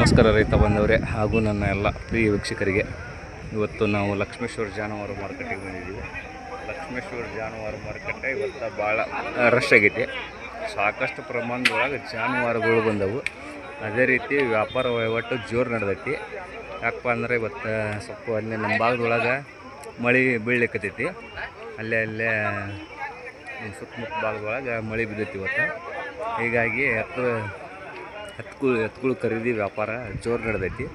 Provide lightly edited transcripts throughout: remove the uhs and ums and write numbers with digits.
ನಮಸ್ಕಾರ ರೈತ ಬಂದವರೇ ಹಾಗೂ ನನ್ನ ಎಲ್ಲ ಪ್ರಿಯ ವೀಕ್ಷಕರಿಗೆ. ಇವತ್ತು ನಾವು ಲಕ್ಷ್ಮೇಶ್ವರ ಜಾನುವಾರು ಮಾರುಕಟ್ಟೆಗೆ ಬಂದಿದ್ದೀವಿ. ಲಕ್ಷ್ಮೇಶ್ವರ ಜಾನುವಾರು ಮಾರುಕಟ್ಟೆ ಇವತ್ತು ಭಾಳ ರಶ್ ಆಗೈತಿ. ಸಾಕಷ್ಟು ಪ್ರಮಾಣದೊಳಗೆ ಜಾನುವಾರುಗಳು ಬಂದವು. ಅದೇ ರೀತಿ ವ್ಯಾಪಾರ ವಹಿವಾಟು ಜೋರು ನಡೆದೈತಿ. ಯಾಕಪ್ಪ ಅಂದ್ರೆ ಇವತ್ತು ಸ್ವಲ್ಪ ಅಲ್ಲಿ ನಮ್ಮ ಭಾಗದೊಳಗೆ ಮಳೆ ಬೀಳಲಿಕ್ಕತ್ತೈತಿ. ಅಲ್ಲೇ ಸುತ್ತಮುತ್ತ ಭಾಗದೊಳಗೆ ಮಳೆ ಬಿದ್ದೈತಿ ಇವತ್ತು. ಹೀಗಾಗಿ ಎತ್ತುಗಳು ಖರೀದಿ ವ್ಯಾಪಾರ ಜೋರು ನಡೆದೈತಿ.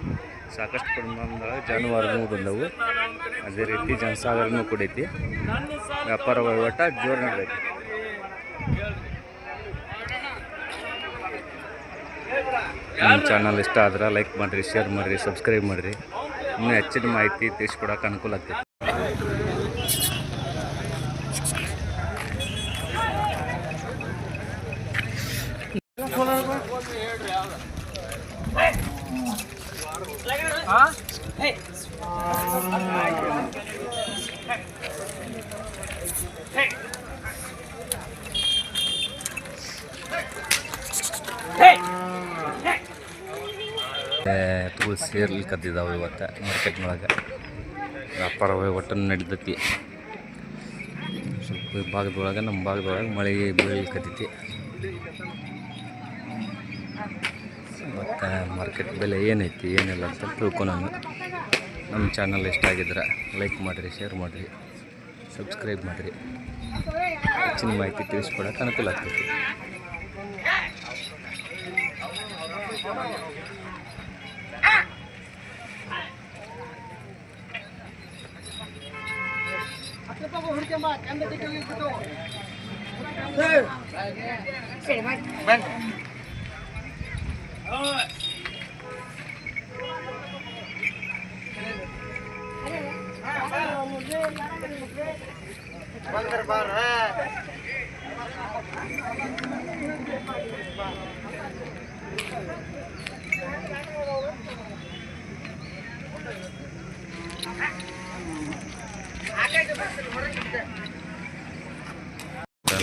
ಸಾಕಷ್ಟು ಪ್ರಮಾಣದೊಳಗೆ ಜಾನುವಾರುಗಳು ಬಂದವು. ಅದೇ ರೀತಿ ಜನಸಾಗರನೂ ಕೂಡೈತಿ. ವ್ಯಾಪಾರ ವಹಿವಾಟ ಜೋರು ನಡೆದೈತಿ. ನಮ್ಮ ಚಾನಲ್ ಇಷ್ಟ ಆದ್ರೆ ಲೈಕ್ ಮಾಡಿರಿ, ಶೇರ್ ಮಾಡಿರಿ, ಸಬ್ಸ್ಕ್ರೈಬ್ ಮಾಡಿರಿ. ಇನ್ನೂ ಹೆಚ್ಚಿನ ಮಾಹಿತಿ ತಿಳಿಸ್ಕೊಡೋಕೆ ಅನುಕೂಲ ಆಗ್ತೈತಿ. ಎತ್ತುಗಳು ಸೇರ್ಲಿಕ್ಕತ್ತಿದ್ದಾವೆ ಇವತ್ತು ಮಾರ್ಕೆಟ್ನೊಳಗೆ. ವ್ಯಾಪಾರ ವಹಿವಾಟು ನಡೀತೈತಿ. ಸ್ವಲ್ಪ ಭಾಗದೊಳಗೆ ನಮ್ಮ ಭಾಗದೊಳಗೆ ಮಳೆ ಬೀಳಲಿಕ್ಕತ್ತೈತಿ. ಮತ್ತು ಮಾರ್ಕೆಟ್ ಬೆಲೆ ಏನೈತಿ ಏನಿಲ್ಲ ಅಂತ ತಿಳ್ಕೊಳೋಣ. ನಮ್ಮ ಚಾನಲ್ ಇಷ್ಟ ಆಗಿದ್ರೆ ಲೈಕ್ ಮಾಡಿರಿ, ಶೇರ್ ಮಾಡಿರಿ, ಸಬ್ಸ್ಕ್ರೈಬ್ ಮಾಡಿರಿ. ಹೆಚ್ಚಿನ ಮಾಹಿತಿ ತಿಳಿಸ್ಕೊಡೋಕೆ ಅನುಕೂಲ ಆಗ್ತೈತಿ.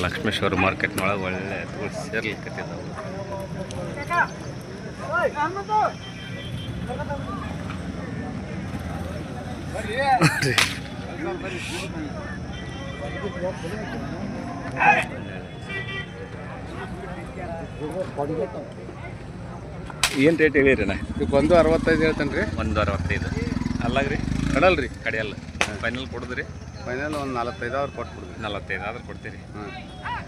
ಲಕ್ಷ್ಮೇಶ್ವರ ಮಾರ್ಕೆಟ್ನೊಳಗೆ ಒಳ್ಳೆ ಎತ್ತುಗಳು ಸೇರ್ಲಿಕ್ಕತ್ತಿದ್ದಾವೆ. ಏನು ರೇಟ್ ಹೇಳಿರಿ? ಒಂದು 65 ಹೇಳ್ತೇನೆ ರೀ. 165 ಅಲ್ಲಾಗ್ರಿ? ಕಡಲ್ರಿ ಕಡೆಯಲ್ಲ. ಫೈನಲ್ ಕೊಡಿದ್ರಿ? ಫೈನಲ್ ಒಂದು 45 ಅವ್ರು ಕೊಟ್ಬಿಡ್ರಿ. 45 ಆದ್ರೆ ಕೊಡ್ತೀರಿ?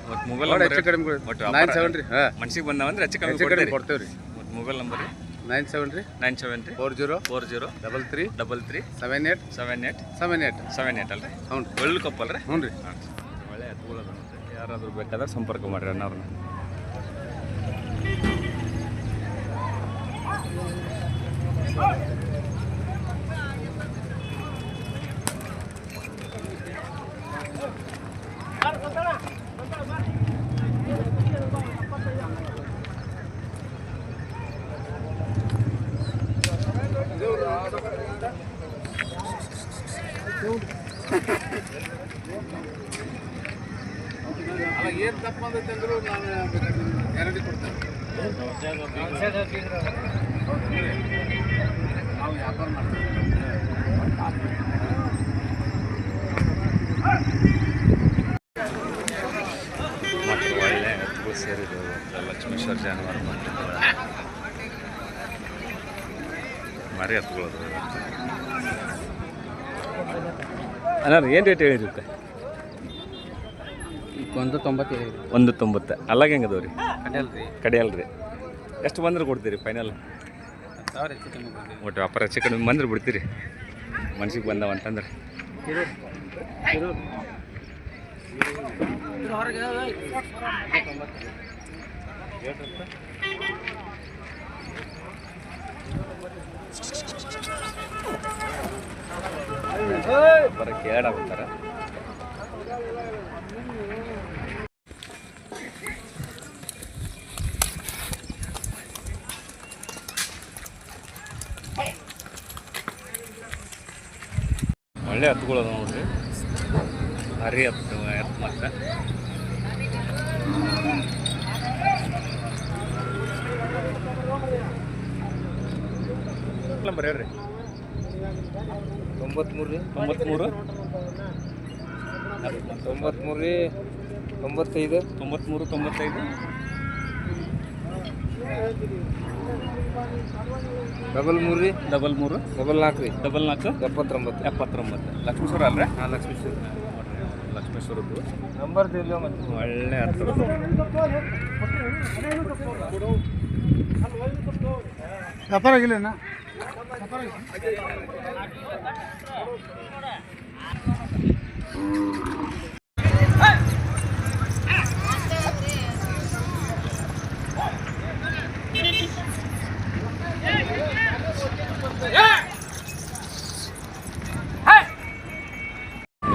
ಮತ್ತು ಮೊಬೈಲ್ ಹೆಚ್ಚು ಕಡಿಮೆ 97 ರೀ. ಮನ್ಸಿಗೆ ಬಂದಾವಂದ್ರೆ ಹೆಚ್ಚು ಕಡಿಮೆ ಕೊಡ್ತೇವೆ ರೀ. ಮತ್ತು ಮೊಬೈಲ್ ನಂಬರ್ ರೀ? 97 ರೀ 40 33 33 78 78 ಅಲ್ರಿ? ಹ್ಞೂ ರೀ. ಒಳ್ಳೆ ಕಪ್ಪಲ್ರಿ? ಹ್ಞೂ ರೀ. ಒಳ್ಳೆ ಎತ್ತುಗಳು ಯಾರಾದರೂ ಬೇಕಾದ್ರೆ ಸಂಪರ್ಕ ಮಾಡಿರಿ ಅಣ್ಣವ್ರನ್ನ. ಅಲ್ಲ ಏನು ತಪ್ಪು ಬಂದೈತೆ ಅಂದರೂ ನಾನು ಗ್ಯಾರಂಟಿ ಕೊಡ್ತೇನೆ. ನಾವು ವ್ಯಾಪಾರ ಮಾಡ್ತೀವಿ. ಮತ್ತು ಒಳ್ಳೆ ಎತ್ತುಗಳು ಸೇರಿದವು ಲಕ್ಷ್ಮೇಶ್ವರ ಜಾನುವಾರು ಮಾರ್ಕೆಟ್. ಮರಿ ಎತ್ತುಗಳು ಅದಾವೆ. ಅಣ್ಣ ಏನು ರೇಟ್ ಹೇಳಿರುತ್ತೆ? 190 190. ಅಲ್ಲಾಗ ಹೆಂಗೆ ಅದಾವೆ ರೀ? ಕಡೆಯಲ್ರಿ. ಎಷ್ಟು ಬಂದ್ರೆ ಕೊಡ್ತೀರಿ ಫೈನಲ್? ಒಟ್ಟು ವ್ಯಾಪಾರ ಹೆಚ್ಚು ಕಡಿಮೆ ಬಂದ್ರೆ ಬಿಡ್ತೀರಿ ಮನ್ಸಿಗೆ ಬಂದವ ಅಂತಂದ್ರೆ? ಬರ ಕೇಳಾಗ್ತಾರ. ಒಳ್ಳೆ ಎತ್ತುಗಳು ಅದಾವ ನೋಡ್ರಿ. ಭಾರಿ ಎತ್ತು ಮಾತ್ರ. ನಂಬರ್ ಹೇಳ್ರಿ. 93 ರೀ 93 93 ರೀ 95 93 95 ಡಬಲ್ 3 ರೀ 33 4 ರೀ 44 79 79. ಲಕ್ಷ್ಮೇಶ್ವರ ಅಲ್ರಿ? ಹಾಂ ಲಕ್ಷ್ಮೀಶ್ವರ ಲಕ್ಷ್ಮೇಶ್ವರದ್ದು ನಂಬರ್ ಇಲ್ಲ ಮತ್ತೆ ಒಳ್ಳೆ ಅರ್ಥ. ವ್ಯಾಪಾರ ಆಗಿಲ್ಲ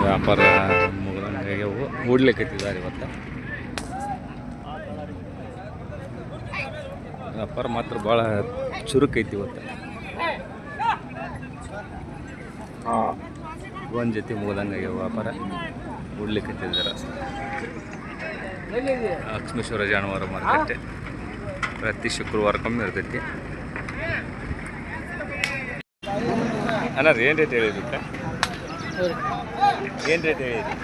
ವ್ಯಾಪಾರ ಮುಗಿದಂಗೆ ಓಡ್ಲಿಕ್ಕತ್ತಿದ್ದಾರೆ ಇವತ್ತು. ವ್ಯಾಪಾರ ಮಾತ್ರ ಭಾಳ ಚುರುಕೈತಿ ಇವತ್ತು. ಒಂದು ಜೊತೆ ಮುಗಿದಂಗೆ ವ್ಯಾಪಾರ ಓಡ್ಲಿಕ್ಕತ್ತಿದ್ದಾರೆ. ಲಕ್ಷ್ಮೇಶ್ವರ ಜಾನುವಾರು ಮಾರ್ಕೆಟ್ ಪ್ರತಿ ಶುಕ್ರವಾರಕ್ಕೊಮ್ಮೆ ಇರ್ತೈತಿ. ಅಣ್ಣ ಏನು ರೇಟ್ ಹೇಳಿರುತ್ತೆ? ಏನು ರೇಟ್ ಹೇಳಿದ್ರಿ?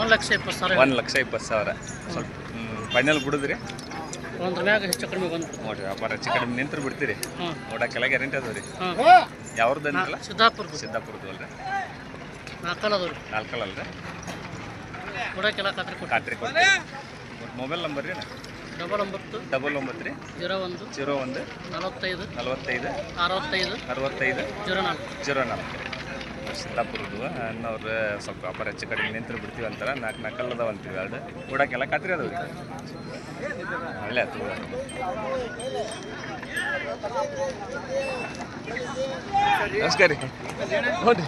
1,20,000. 1,20,000. ಸ್ವಲ್ಪ ಫೈನಲ್ ಬಿಡುದ್ರಿ? ಒಂದ್ರ ಮ್ಯಾಗ ಹೆಚ್ಚು ಕಡಿಮೆ ಬಂತು ನೋಡಿರಿ ವ್ಯಾಪಾರ ಹೆಚ್ಚು ಕಡಿಮೆ ನಿಂತ್ರು ಬಿಡ್ತೀರಿ. ನೋಡಕ್ಕೆಲ್ಲ ಗ್ಯಾರಂಟಿ ಅದಾವ ರೀ. ಯಾವ್ದು ಅಂದಿಲ್ಲ? ಸಿದ್ದಾಪುರದ್ದು ಅಲ್ರಿ? ನಾಲ್ಕಲ್ಲ ಅದಾವ ರೀ. ನಾಲ್ಕಲ್ಲ ಅಲ್ರಿ? ಕೊಡಕ್ಕೆಲ್ಲ ಖಾತ್ರಿ ಕೊಡ್ತೀರಿ. ಮೊಬೈಲ್ ನಂಬರ್ ರೀ? 99 99 ರೀ 01 01 45 45 65 65 04 04. ಸಿದ್ದಾಪುರದ್ದು ಅನ್ನೋರು ಸ್ವಲ್ಪ ವ್ಯಾಪಾರ ಹೆಚ್ಚು ಕಡಿಮೆ ನಿಂತ್ರು ಬಿಡ್ತೀವಿ ಅಂತಾರೆ. 4 ಅದಾವ ಅಂತೀವಿ. ಎರಡು ಕೊಡಕ್ಕೆಲ್ಲ ಖಾತ್ರಿ ಅದಾವ ರೀ. ಒಳ್ಳೆ ಆಯ್ತು. ನಮಸ್ಕಾರ ರೀ. ನೋಡಿರಿ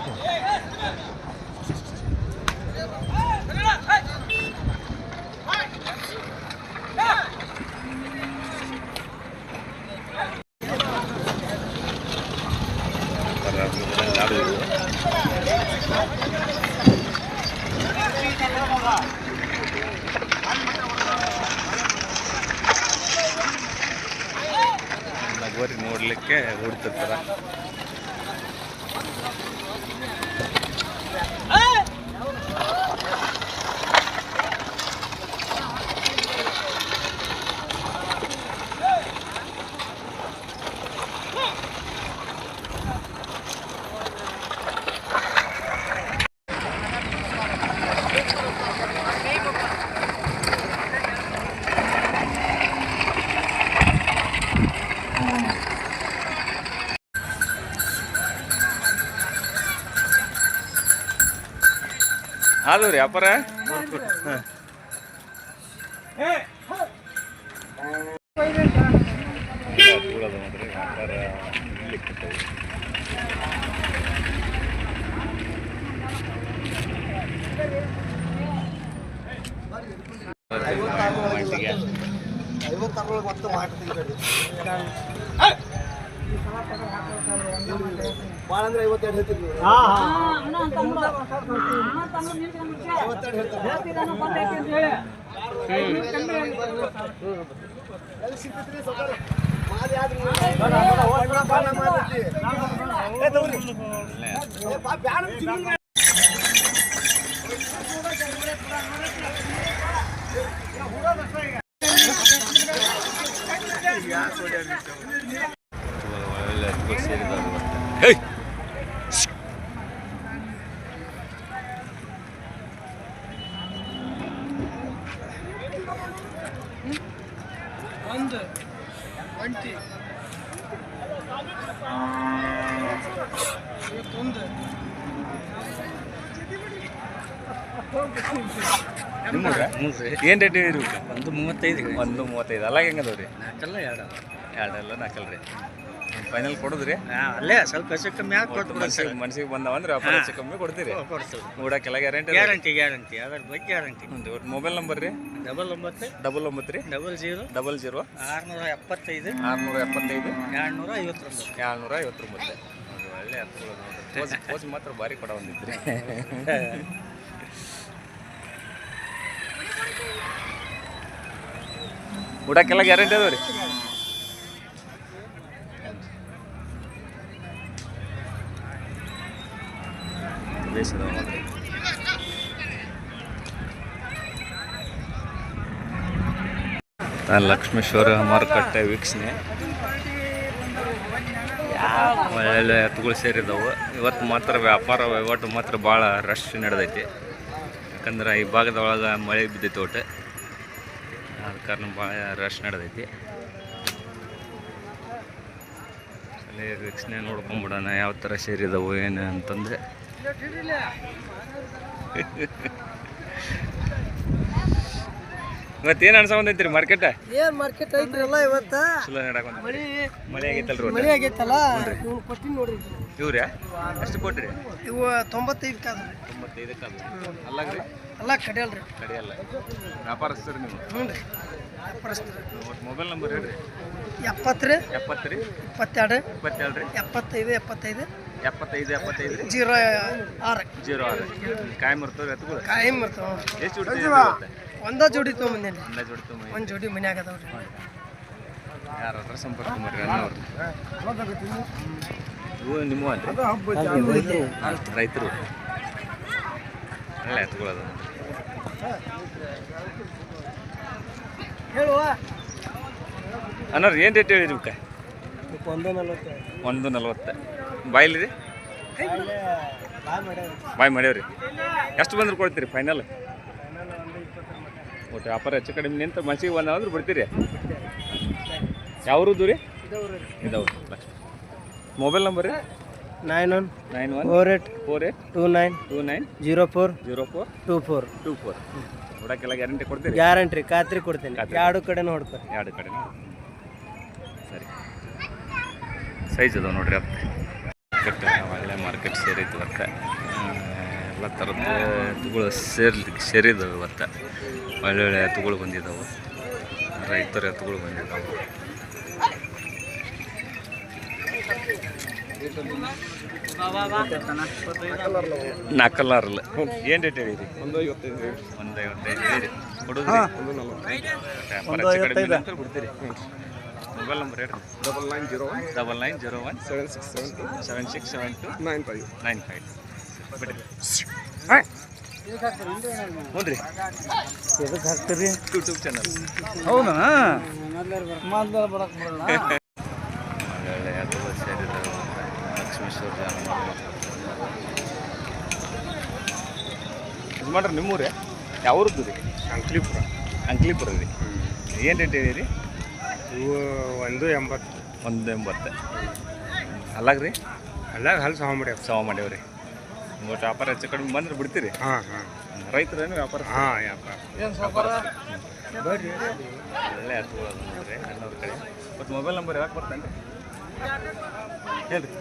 ನಗೋರಿ ನೋಡ್ಲಿಕ್ಕೆ ಓಡ್ತಿರ್ತಾರ. ಅದು ರೀ ವ್ಯಾಪಾರ ನೋಡ್ರಿ. ವ್ಯಾಪಾರ ಭಾಳ ಅಂದ್ರೆ 52 ಹೇಳ್ತೀವಿ. ಏನು ರೇಟ್ ಹೇಳಿರಿ? 135 135. ಅಲ್ಲ ಹೆಂಗದವ ರೀ? ನಾಲ್ಕಲ್ಲ ಎರಡಲ್ಲ ನಾಲ್ಕಲ್ಲ ರೀ. ಫೈನಲ್ ಕೊಡೋದ್ರಿ? ಅಲ್ಲೇ ಸ್ವಲ್ಪ ಹೆಚ್ಚು ಕಮ್ಮಿ ಆಗಿ ಕೊಟ್ಟು ಮನ್ಸಿಗೆ ಬಂದವಂದ್ರೆ ವ್ಯಾಪಾರ ಹೆಚ್ಚು ಕಮ್ಮಿ ಕೊಡ್ತೀರಿ? ನೋಡಕ್ಕೆಲ್ಲ ಗ್ಯಾರಂಟಿ ಗ್ಯಾರಂಟಿ ಅದ್ರ ಬಗ್ಗೆ ಗ್ಯಾರಂಟಿ. ಮೊಬೈಲ್ ನಂಬರ್ ರೀ? 99 99 ರೀ 00 00 675 675 259 259. ಒಳ್ಳೆ ಅರ್ಥಗಳು ಪೋಸ್ ಮಾತ್ರ ಭಾರಿ ಕೊಡ ಬಂದಿದ್ರಿ. ಊಟಕ್ಕೆಲ್ಲ ಗ್ಯಾರಂಟಿ ಅದಾವ ರೀ? ಬೇಸದ ಲಕ್ಷ್ಮೇಶ್ವರ ಮಾರುಕಟ್ಟೆ ವೀಕ್ಷಣೆ ಒಳ್ಳೆ ಎತ್ತುಗಳು ಸೇರಿದವು. ಇವತ್ತು ಮಾತ್ರ ವ್ಯಾಪಾರ ವಹಿವಾಟು ಮಾತ್ರ ಭಾಳ ರಶ್ ನಡೆದೈತಿ. ಯಾಕಂದ್ರೆ ಈ ಭಾಗದೊಳಗೆ ಮಳೆ ಬಿದ್ದೈತಿ ಒಟ್ಟು, ಆದ ಕಾರಣ ಭಾಳ ರಶ್ ನಡೆದೈತಿ. ಅಲ್ಲಿ ವೀಕ್ಷಣೆ ನೋಡ್ಕೊಂಬಿಡೋಣ ಯಾವ ಥರ ಸೇರಿದವು ಏನು ಅಂತಂದರೆ. ಇವತ್ತೇನು ಅನ್ಸಕೊಂಡೈತ್ರಿ ಮಾರ್ಕೆಟ್? ಏನ್ ಮಾರ್ಕೆಟ್ ಐತ್ರಿಲ್ಲ ಇವತ್ತ ಚಲೋ ನಡಕೊಂಡ್ ಮಳೆ ಆಗೈತಲ್ರಿ? ಮಳೆ ಆಗೈತಲ್ಲ ಇವ್ನು ಕೊಟ್ಟಿನಿ ನೋಡ್ರಿ. ಇವ್ರ್ಯಾ ಎಷ್ಟು ಕೊಟ್ರಿ? ಇವು 95 ಕಾದ್ರಿ. 95ಕ್ಕೆ ಅಲ್ಲಾಗ್ರಿ? ಅಲ್ಲ ಕಡಿಯಲ್ರಿ. ಕಡಿಯಲ್ಲ. ವ್ಯಾಪಾರಸ್ಥರು ನೀವು? ಹ್ಞೂ ರೀ ವ್ಯಾಪಾರಸ್ಥರು. ಒಟ್ಟು ಮೊಬೈಲ್ ನಂಬರ್ ಹೇಳ್ರಿ. 70 ರೀ 70 ರೀ 22 27 ರೀ 75 75 75 ರೀ 06 06 ಕಾಯಂ ಇರ್ತವ್ರಿ ಎತ್ತುಗಳು? ಕಾಯಂ ಇರ್ತಾವ. ಎಷ್ಟು ಜೋಡಿ? ಒಂದ ಜೋಡಿ ತೊಗೊಂಬಂದೇನಿ. ಒಂದ ಜೋಡಿ ತೊಗೊಂಬ. ಒಂದು ಜೋಡಿ ಮನ್ಯಾಗ ಅದಾವ್ರಿ. ಯಾರಾದ್ರೂ ಸಂಪರ್ಕ ಮಾಡ್ರಿ ಅಣ್ಣವ್ರು. ಇವು ನಿಮ್ಮ ರೈತರು ಒಳ್ಳೆ ಎತ್ತುಗಳದು. ಹೇಳುವ ಅಣ್ಣವ್ರು ಏನು ರೇಟ್ ಹೇಳಿರಿ ಇವಕ್ಕೆ? 140. 140. ಬಾಯ್ಲಿ ರೀ? ಬಾಯ್ ಮಾಡ್ಯಾವ್ರಿ. ಎಷ್ಟು ಬಂದ್ರೆ ಕೊಡ್ತೀರಿ ಫೈನಲ್? ಒಟ್ಟು ವ್ಯಾಪಾರ ಹೆಚ್ಚು ಕಡಿಮೆ ನಿಂತ ಮನ್ಸಿಗೆ ಬಂದಾದ್ರೆ ಬಿಡ್ತೀರಿ. ಯಾವ್ರದ್ದು ರೀ? ಇದಾವ್ರಿ. ಮೊಬೈಲ್ ನಂಬರ್ ರೀ? 91 91 48 48 29 29 04 04 24. 24. ನೋಡಕ್ಕೆಲ್ಲ ಗ್ಯಾರಂಟಿ ಕೊಡ್ತೀರಿ? ಗ್ಯಾರಂಟಿ ಖಾತ್ರಿ ಕೊಡ್ತೇನೆ. ಎರಡು ಕಡೆನೂ ಹೊಡ್ತಾರೆ. ಎರಡು ಕಡೆ ಸರಿ. ಸೈಜ್ ಅದಾವ ನೋಡ್ರಿ. ಅತ್ತ ಒಳ್ಳೆ ಮಾರ್ಕೆಟ್ ಸೇರೈತಿ ಇವತ್ತು. ಎಲ್ಲ ಥರದ್ದು ಎತ್ತುಗಳು ಸೇರಿದ್ದಾವೆ ಇವತ್ತು. ಒಳ್ಳೊಳ್ಳೆ ಎತ್ತುಗಳು ಬಂದಿದ್ದಾವೆ, ರೈತರ ಎತ್ತುಗಳು ಬಂದಿದ್ದಾವೆ. ನಾಲ್ಕಲ್ಲಾರಲ್ಲ. ಏನು ರೇಟ್ ಹೇಳಿರಿ? 155 ಹೇಳಿ ಕೊಡೋದ್ರಿ? ವ್ಯಾಪಾರ ಹೆಚ್ಚು ಕಡಿಮೆ ಅಂತ ಬಿಡ್ತೀರಿ? ಮೊಬೈಲ್ ನಂಬರ್ ಹೇಳ್ರಿ. 9901 7672 95 ಬಿಡ್ರಿ. ಹ್ಞೂ ರೀ. ಎದಕ್ಕೆ ಹಾಕ್ತೀರಿ? YouTube channel. ಹೌದಾ? ಬರಕ್ಕೆ ಬರಲ್ಲ. ಒಳ್ಳೆ ಎತ್ತುಗಳು ಸೇರಿದ ಲಕ್ಷ್ಮೇಶ್ವರ ಜಾನುವಾರು. ಇದು ಮಾಡ್ರಿ ನಿಮ್ಮೂರೇ? ಯಾವ್ರದ್ದು ರೀ? ಅಂಕ್ಲಿಪುರ ರೀ. ಏನು ರೇಟ್ ಹೇಳಿರಿ? ಇವು 180. 180. ಅಲ್ಲಾಗ್ರಿ? ಅಲ್ಲಾಗ ಹಲ್ ಸಾವ ಮಾಡ್ಯಾವ್ರಿ. ಒಟ್ಟು ವ್ಯಾಪಾರ ಹೆಚ್ಚು ಕಡಿಮೆ ಬಂದ್ರೆ ಬಿಡ್ತೀರಿ? ಹಾಂ ರೈತರೇನು ವ್ಯಾಪಾರ? ಹಾಂ ವ್ಯಾಪಾರ. ಒಳ್ಳೆ ಎತ್ತುಗಳು ಅದು ನೋಡ್ರಿ ಅಣ್ಣವ್ರ ಕಡೆ. ಮತ್ತು ಮೊಬೈಲ್ ನಂಬರ್ ಯಾಕೆ ಬರ್ತಾನೆ ಹೇಳ್ರಿ?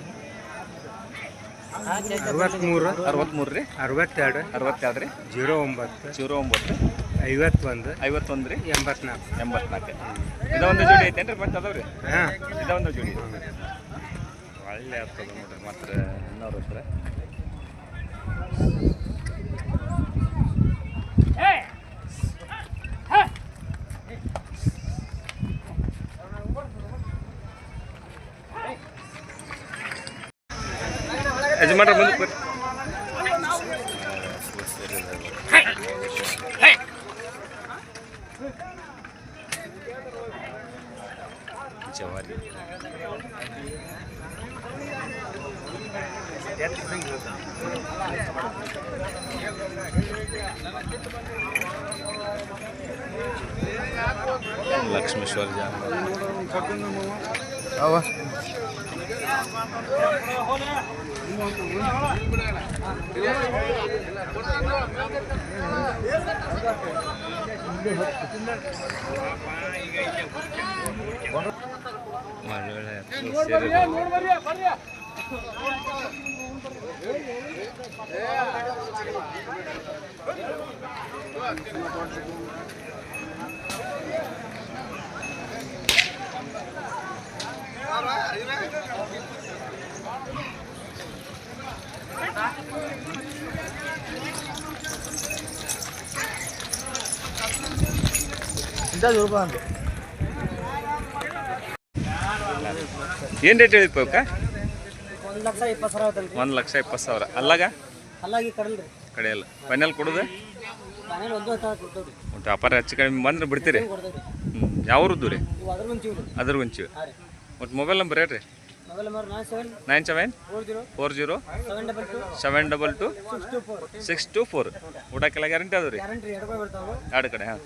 63 63 ರೀ 62 62 ರೀ 09 09 51 ರೀ 84. ಇದೊಂದು ಜೋಡಿ ಐತೇನ್ರಿ? ಮತ್ತೆ ಅದಾವ್ರಿ? ಹಾಂ ಇದೊಂದು ಜೋಡಿ. ಒಳ್ಳೆ ಆಗ್ತದ ನೋಡ್ರಿ. ಮಾತ್ರ ಇನ್ನೂರು ಹತ್ರ ಯಜಮಾನ್ರ ಮುಂದಕ್ಕೆ ಬರ್ರಿ. ಜವಾರಿ ಲಕ್ಷ್ಮೇಶ್ವರ ಜಾನುವಾರು. ಒಳ್ಳೊಳ್ಳೆ ಏನು ರೇಟ್ ಹೇಳಿಪ್ಪ ಅವಕ್ಕೆ? 1,20,000. 1,20,000. ಅಲ್ಲಾಗ ಅಲ್ಲಾಗಿ ಕಡಲ್ರಿ ಕಡೆಯಲ್ಲ ಫೈನಲ್ ಕೊಡೋದು ಮನೇಲಿ ಒಂದು ಹೊತ್ತು ಕೊಡ್ತೇವ್ರಿ ಮತ್ತು ವ್ಯಾಪಾರ ಹೆಚ್ಚು ಕಡಿಮೆ ಬಂದ್ರೆ ಬಿಡ್ತೀರಿ ಕೊಡ್ತೇವ್ರಿ ಹ್ಞೂ ಯಾವ್ರದ್ದು ರೀ ಇವು ಅದ್ರ ಮುಂಚೆ ಅದ್ರ ಗುಂಚಿ ಹಾಂ ರೀ ಮತ್ತು ಮೊಬೈಲ್ ನಂಬರ್ ಹೇಳ್ರಿ ಮೊಬೈಲ್ ನಂಬರ್ 97 47 40 722 722 624 624 ಊಟಕ್ಕೆಲ್ಲ ಗ್ಯಾರಂಟಿ ಅದಾವ ರೀ ಗ್ಯಾರಂಟಿ 2 ರೂಪಾಯಿ ಬರ್ತಾವೆ ಎರಡು ಕಡೆ ಹಾಂ